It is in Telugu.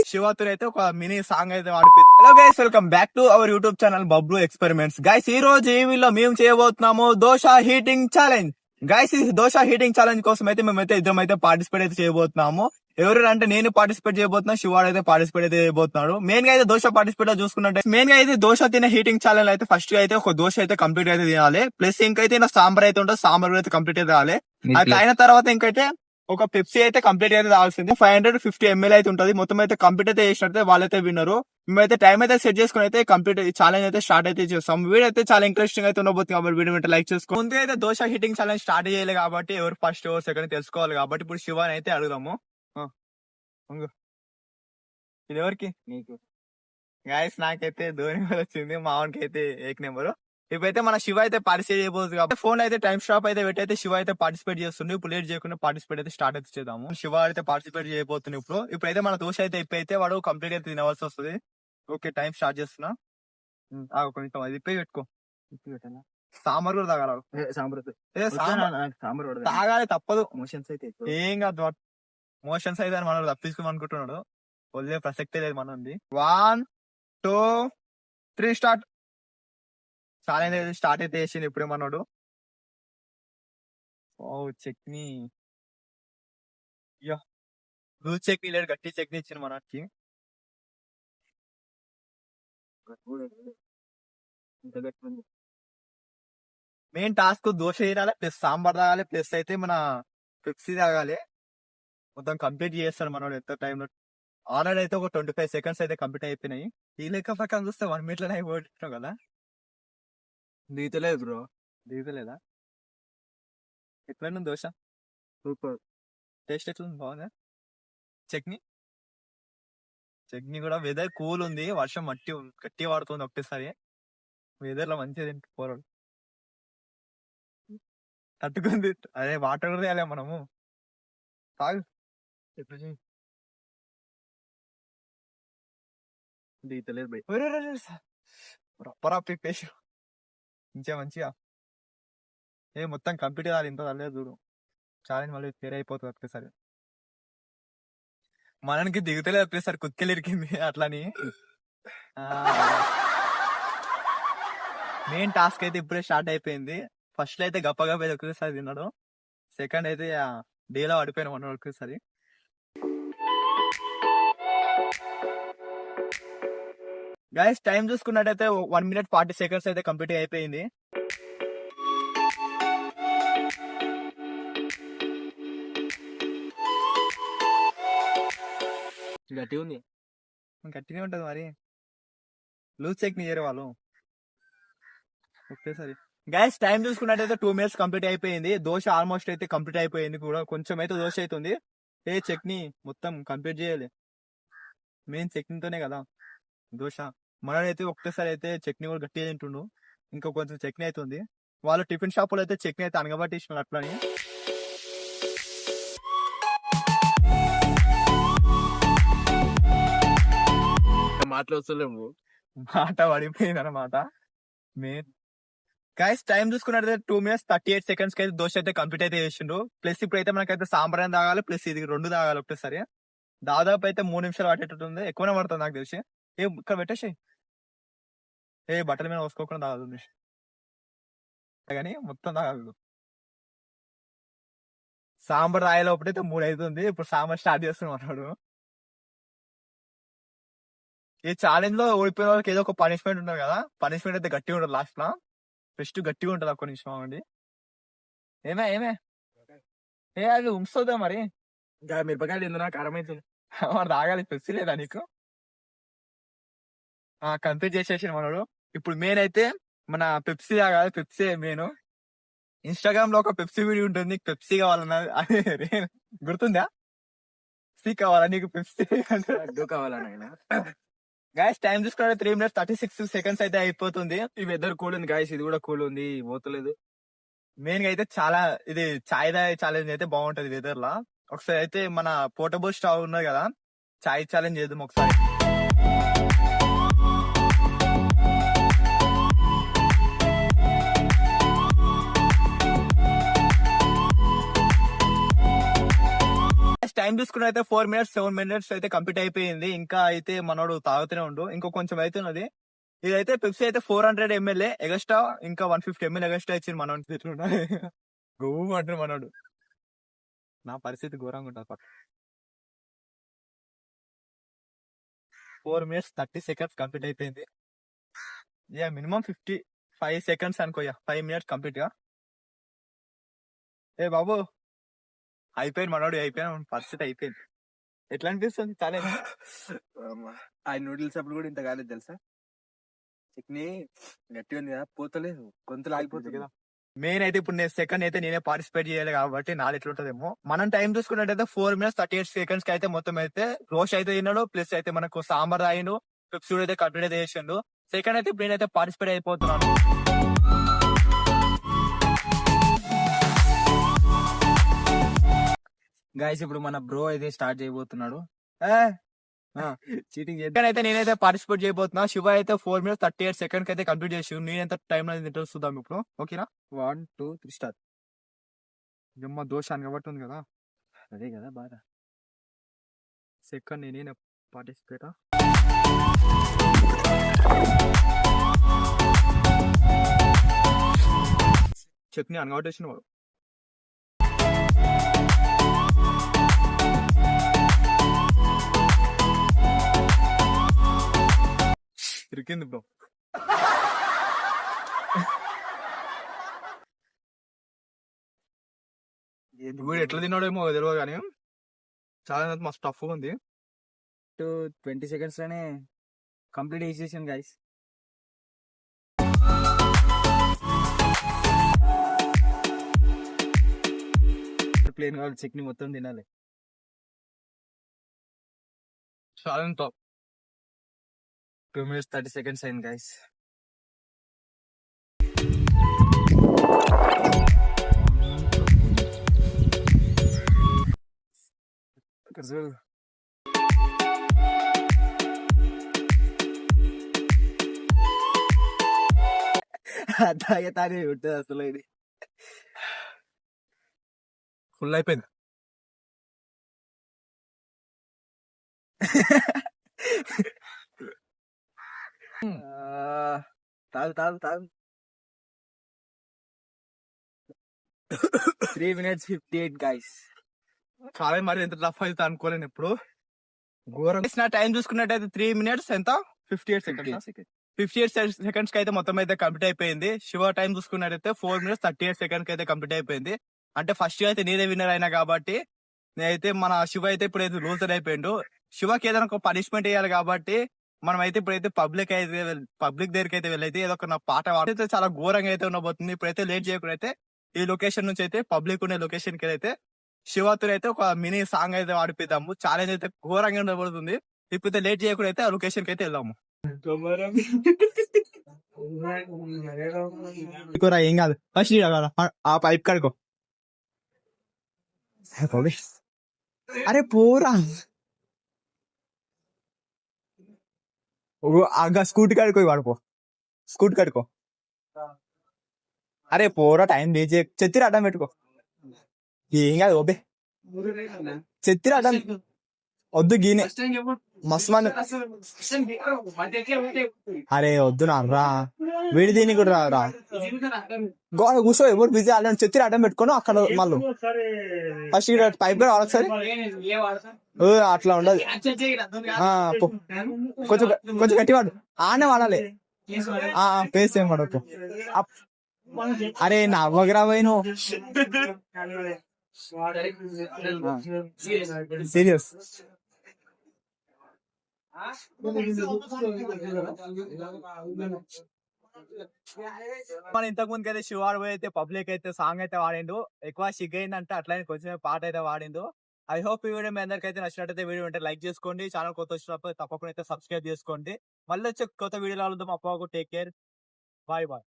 శివతో అయితే ఒక మినీ సాంగ్ అయితే వాడిపోయింది. Hello guys, welcome back to our YouTube channel Bablu experiments. Guys, ఈ రోజు ఈ వీడియోలో మేము చేయబోతున్నాము దోశ హీటింగ్ ఛాలెంజ్. గైస్, ఈ దోశ హీటింగ్ ఛాలెంజ్ కోసం అయితే మేమైతే ఇద్దరం అయితే పార్టిసిపేట్ అయితే చేయబోతున్నాము. ఎవరు అంటే నేను పార్టిసిపేట్ చేయబోతున్నా, శివాడు అయితే పార్టిసిపేట్ అయితే చేయబోతున్నాడు. మెయిన్ గా అయితే దోశ పార్టిసిపేట్ చూసుకున్నట్టు మెయిన్ గా అయితే దోశ తినే హీటింగ్ ఛాలెంజ్ అయితే ఫస్ట్ గా అయితే ఒక దోశ అయితే కంప్లీట్ అయితే తినాలి. ప్లస్ ఇంకైతే సాంబార్ అయితే ఉంటుంది, సాంబార్ అయితే కంప్లీట్ అయితే రావాలి. అది అయిన తర్వాత ఇంకైతే ఒక పెప్సీ అయితే కంప్లీట్ అయితే రావాల్సింది. 550 ml అయితే ఉంటుంది. మొత్తం అయితే కంప్లీట్ అయితే చేసినట్టే వాళ్ళైతే విన్నారు. మేమైతే టైం అయితే సెట్ చేసుకుని అయితే కంప్లీట్ ఛాలెంజ్ అయితే స్టార్ట్ అయితే చేస్తాం. వీడియో అయితే చాలా ఇంట్రెస్టింగ్ అయితే ఉండబోతుంది కాబట్టి వీడియో అయితే లైక్ చేసుకో. ముందు అయితే దోశ హీటింగ్ ఛాలెంజ్ స్టార్ట్ చేయాలి కాబట్టి ఎవరు ఫస్ట్ ఎవరు సెకండ్ తెలుసుకోవాలి కాబట్టి ఇప్పుడు శివాని అయితే అడుగుదాము. ఇది ఎవరికి? నీకు. గాయస్, నాకైతే ధోని వచ్చింది, మావన్కి అయితే ఏక్ నెంబరు. ఇప్పుడైతే మన శివ అయితే పార్టిసిపేట్ చేయబోతుంది కాబట్టి ఫోన్ అయితే టైం స్టాప్ అయితే పెట్టి అయితే శివ అయితే పార్టిసిపేట్ చేస్తుంది. ఇప్పుడు లేట్ చేయకుండా పార్టిసిపేట్ అయితే స్టార్ట్ అయితే చేద్దాము. శివ అయితే పార్టిసిపేట్ చేయబోతుంది. ఇప్పుడైతే మన దోశ అయితే ఇప్పుడైతే వాడు కంప్లీట్ అయితే తినవలసి వస్తుంది. ఓకే, టైం స్టార్ట్ చేస్తున్నా. కొంచెం అది ఇప్పి పెట్టుకో. సాంబార్ కూడా తాగాలి. సాంబార్ తాగాలి, తప్పదు. మోషన్స్ అయితే ఏం కాదు, మోషన్స్ అయితే అని మనం తప్పించుకోమని అనుకుంటున్నాడు. వదిలే ప్రసక్తే లేదు మనది. 1 2 3 స్టార్ట్. చాలా స్టార్ట్ అయితే వేసింది ఇప్పుడే మనోడు. ఓ చట్నీ, లూజ్ చట్నీ లేదు, గట్టి చట్నీ ఇచ్చింది మనకి. మెయిన్ టాస్క్ దోశ తినాలి, ప్లస్ సాంబార్ తాగాలి, ప్లస్ అయితే మన పెప్సీ తాగాలి. మొత్తం కంప్లీట్ చేస్తాడు మనోడు ఎంత టైంలో. ఆల్రెడీ అయితే ఒక 25 seconds అయితే కంప్లీట్ అయిపోయినాయి. ఈ లెక్క ప్రకారం చూస్తే 1 minute లోనే అయిపోతున్నావు కదా. దిగుతలేదు బ్రో. దిగుతలేదా? ఎట్లా దోశ? సూపర్. టేస్ట్ ఎట్లుంది? బాగుందా? చట్నీ కూడా వెదర్ కూల్ ఉంది, వర్షం గట్టి పడుతుంది ఒకటేసారి. వెదర్ లో మంచిగా తింటు పోరాడు తట్టుకుంది. అదే వాటర్ కూడా తేలే మనము. తాగు. దిగుతలేదు బై. రప్పరా పిప్పేసి మంచిగా మొత్తం కంప్లీట్ కాదు, ఇంత తల్లేదు చూడు. ఛాలెంజ్ మళ్ళీ ఫేర్ అయిపోతుంది ఒకేసారి. మనకి దిగుతలేదు ఒకేసారి, కుక్కెలు ఇరికింది అట్లని. మెయిన్ టాస్క్ అయితే ఇప్పుడే స్టార్ట్ అయిపోయింది. ఫస్ట్ అయితే గప్ప ఒకేసారి తిన్నాడు. సెకండ్ అయితే డేలో పడిపోయిన మన ఒకేసారి. గైస్, టైం చూసుకున్నట్టయితే 1 minute 40 seconds అయితే కంప్లీట్ అయిపోయింది. గట్టిగా ఉంది. గట్టిగా ఉంటది మరి. లూజ్ చట్నీ చేయరు వాళ్ళు ఒకేసారి. గైస్, టైం చూసుకున్నట్టయితే 2 minutes కంప్లీట్ అయిపోయింది. దోశ ఆల్మోస్ట్ అయితే కంప్లీట్ అయిపోయింది కూడా. కొంచెం అయితే దోశ అవుతుంది. చట్నీ మొత్తం కంప్లీట్ చేయాలి. మెయిన్ చట్నీతోనే కదా దోశ. మనైతే ఒక్కసారి అయితే చట్నీ కూడా గట్టిగా తింటుండు. ఇంకా కొంచెం చట్నీ అవుతుంది. వాళ్ళు టిఫిన్ షాపులో అయితే చట్నీ అయితే అనగబట్టి ఇస్తున్నారు అట్లని. మాటలు వస్తలేము, మాట పడిపోయింది అనమాట. మెయిన్ గైస్, టైం చూసుకున్నట్లయితే 2 minutes 38 seconds కి అయితే దోశ అయితే కంప్లీట్ అయితే చేసిండు. ప్లస్ ఇప్పుడైతే మనకైతే సాంబార్ అని తాగాలి, ప్లస్ ఇది 2 తాగాలి ఒకటేసారి. దాదాపు అయితే 3 నిమిషాలు పట్టేటట్టుంది, ఎక్కువనే పడుతుంది నాకు తెలిసి. ఇక్కడ పెట్టేసి బట్టల మీద పోసుకోకుండా తాగదు కానీ మొత్తం తాగదు. సాంబార్ రాయలో ఒకటైతే 3 అవుతుంది. ఇప్పుడు సాంబార్ స్టార్ట్ చేస్తున్నాడు. ఈ ఛాలెంజ్ లో ఓడిపోయిన వాళ్ళకి ఏదో ఒక పనిష్మెంట్ ఉంటుంది కదా. పనిష్మెంట్ అయితే గట్టిగా ఉంటుంది లాస్ట్ లో. ఫస్ట్ గట్టిగా ఉంటుంది. ఒక్క నిమిషం అండి. ఏమే అది ఉంచుతుందా మరి? ఇంకా మిరపకాయలు ఎందుకు కారం అవుతుంది. మరి తాగాలి, పెప్సీ లేదా నీకు? కంప్లీట్ చేసేసిన మనోడు. ఇప్పుడు మెయిన్ అయితే మన పెప్సీ తాగాలి. Pepsi main. ఇన్స్టాగ్రామ్ లో ఒక పెప్సీ వీడియో ఉంటుంది, పెప్సీ కావాలన్నా. అదే గుర్తుందా? పెప్సీ కావాలా నీకు? పెప్సీ కావాలన్నా. గాయస్, టైం చూసుకుంటే 3 minutes 36 seconds అయితే అయిపోతుంది. ఈ వెదర్ కూల్ ఉంది గాయస్, ఇది కూడా కూల్ ఉంది, పోతలేదు. మెయిన్ గా అయితే చాలా ఇది చాయ్ తాగే ఛాలెంజ్ అయితే బాగుంటది వెదర్ లా. ఒకసారి అయితే మన పోర్టబుల్ స్టవ్ ఉన్నది కదా, చాయ్ ఛాలెంజ్ చేద్దాం ఒకసారి. టైం చూసుకుని అయితే 4 minutes 7 minutes అయితే కంప్లీట్ అయిపోయింది. ఇంకా అయితే మనోడు తాగుతూనే ఉండు. ఇంకో కొంచెం అయితే ఉన్నది. ఇదైతే పెప్సీ అయితే 400 ml ఎగస్ట్రా ఇంకా 150 ml ఎగస్ట్రా ఇచ్చింది మనోడు. తిట్లున్నా గోవు అంటారు మనోడు. నా పరిస్థితి ఘోరంగా ఉంటుంది. 4 minutes 30 seconds కంప్లీట్ అయిపోయింది. Minimum 55 seconds అనుకోయా. 5 minutes కంప్లీట్ గా. ఏ బాబు అయిపోయింది మనోడు, అయిపోయిన పరిస్థితి అయిపోయింది. ఎట్లా అనిపిస్తుంది చాలా? ఆ నూడిల్స్ అప్పుడు కూడా ఇంత కాలేదు తెలుసా, చట్నీ గట్టిగా ఉంది కదా, పోతలేదు, గొంతులు ఆగిపోతుంది కదా. మెయిన్ అయితే ఇప్పుడు నేను సెకండ్ అయితే నేనే పార్టిసిపేట్ చేయాలి కాబట్టి నాది ఎట్లుంటదేమో. మనం టైం చూసుకున్నట్టయితే 4 minutes 38 seconds కి అయితే మొత్తం అయితే రోస్ట్ అయితే తిన్నాడు. ప్లస్ అయితే మనకు సాంబార్ తాగిండు, పెప్సీ అయితే కంప్లీట్ అయితే చేసిండు. సెకండ్ అయితే ఇప్పుడు నేనైతే పార్టిసిపేట్ అయిపోతున్నాను. గైస్ ఇప్పుడు మన బ్రో అయితే స్టార్ట్ చేయబోతున్నాడు చీటింగ్. సెకండ్ అయితే నేనైతే పార్టిసిపేట్ చేయబోతున్నా. శివ అయితే 4 minutes 38 seconds కి అయితే కంప్లీట్ చేసి నేనైతే టైం తింటూ చూద్దాం ఇప్పుడు. ఓకేనా? 1 2 3 స్టార్ట్. జమ్మ దోశ అని కాబట్టి ఉంది కదా, అదే కదా బాగా. సెకండ్ నేనే పార్టిసిపేట్. చట్నీ అనగొట్టేసిన వాడు. ఇరికింది బ్రో. వీడు ఎట్లా తిన్నాడేమో తెలియదు కానీ చాలా మస్తు టఫ్ ఉంది. 20 seconds లోనే కంప్లీట్ చేసేసాను గైస్. ప్లేన్ కావాలి, చట్నీ మొత్తం తినాలి. చాలా టఫ్. 2 minutes 30 seconds అయింది గైస్. తాగే ఉంటుంది అసలు. ఇది ఫుల్ అయిపోయింది. తాగు తాగు తాగు. 3 minutes 58 గైస్. చాలా మరి ఎంత టఫ్ అయితే అనుకోలేను ఇప్పుడు. ఘోరం. నా టైం చూసుకున్నట్టయితే 3 minutes ఎంత 58 seconds. 58 seconds కి అయితే మొత్తం అయితే కంప్లీట్ అయిపోయింది. శివ టైం చూసుకున్నట్టయితే 4 minutes 38 seconds కి అయితే కంప్లీట్ అయిపోయింది. అంటే ఫస్ట్ అయితే నేనే విన్నర్ అయినా కాబట్టి నేనైతే మన శివ అయితే ఇప్పుడైతే లూజర్ అయిపోయిండు. శివకి ఏదైనా ఒక పనిష్మెంట్ వేయాలి కాబట్టి మనం అయితే ఇప్పుడైతే పబ్లిక్ దగ్గరికి అయితే వెళ్ళైతే ఏదో ఒక నా పాట పాడితే చాలా ఘోరంగా అయితే ఉండబోతుంది. ఇప్పుడైతే లేట్ చేయకుండా అయితే ఈ లొకేషన్ నుంచి అయితే పబ్లిక్ ఉండే లొకేషన్ కి అయితే శివతో అయితే ఒక మినీ సాంగ్ అయితే వాడిపిద్దాము. ఛాలెంజ్ అయితే ఘోరంగా ఉండబోతుంది. ఇప్పుడైతే లేట్ చేయకుండా అయితే ఆ లొకేషన్ కి అయితే వెళ్దాము. ఏం కాదు, ఫస్ట్ ఆ పైప్ కడుకో. అరే పోరా, స్కూటీ కడుకో, వాడుకో స్కూటీ కడుకో. అరే పోరా, టైం వేస్ట్ చెత్తిరి అడ్డం పెట్టుకో. ఏం కాదు ఓబే, చెత్తిరి అడ్డం వద్దు. గీనే మస్తు మంది. అరే వద్దు నారా, వీడి దీన్ని కూడా రా గోడ కూర్చో. ఎవరు బిజీ అల్లని చెత్తిరి అడ్డం పెట్టుకోను అక్కడ. మళ్ళీ ఫస్ట్ ఇక్కడ పైప్ కూడా ఒకసారి అట్లా ఉండదు. కొంచెం కొంచెం గట్టి వాడు, ఆనే వాడాలి. పేస్ ఏం వాడకు. అరే నవ్వగరా పోయిన సీరియస్. మన ఇంతకు ముందుకు అయితే శివాడు పోయి అయితే పబ్లిక్ అయితే సాంగ్ అయితే వాడిండు. ఎక్కువ సిగ్గైందంటే అట్లనే కొంచెం పాట అయితే వాడిండు. ఐ హోప్ ఈ వీడియో మీ అందరికి అయితే నచ్చినట్టయితే వీడియో ఉంటే లైక్ చేసుకోండి. ఛానల్ కొత్త వచ్చినప్పుడు తప్పకుండా అయితే సబ్స్క్రైబ్ చేసుకోండి. మళ్ళీ వచ్చే కొత్త వీడియోలో కలుద్దాం. అప్పటివరకు టేక్ కేర్, బాయ్ బాయ్.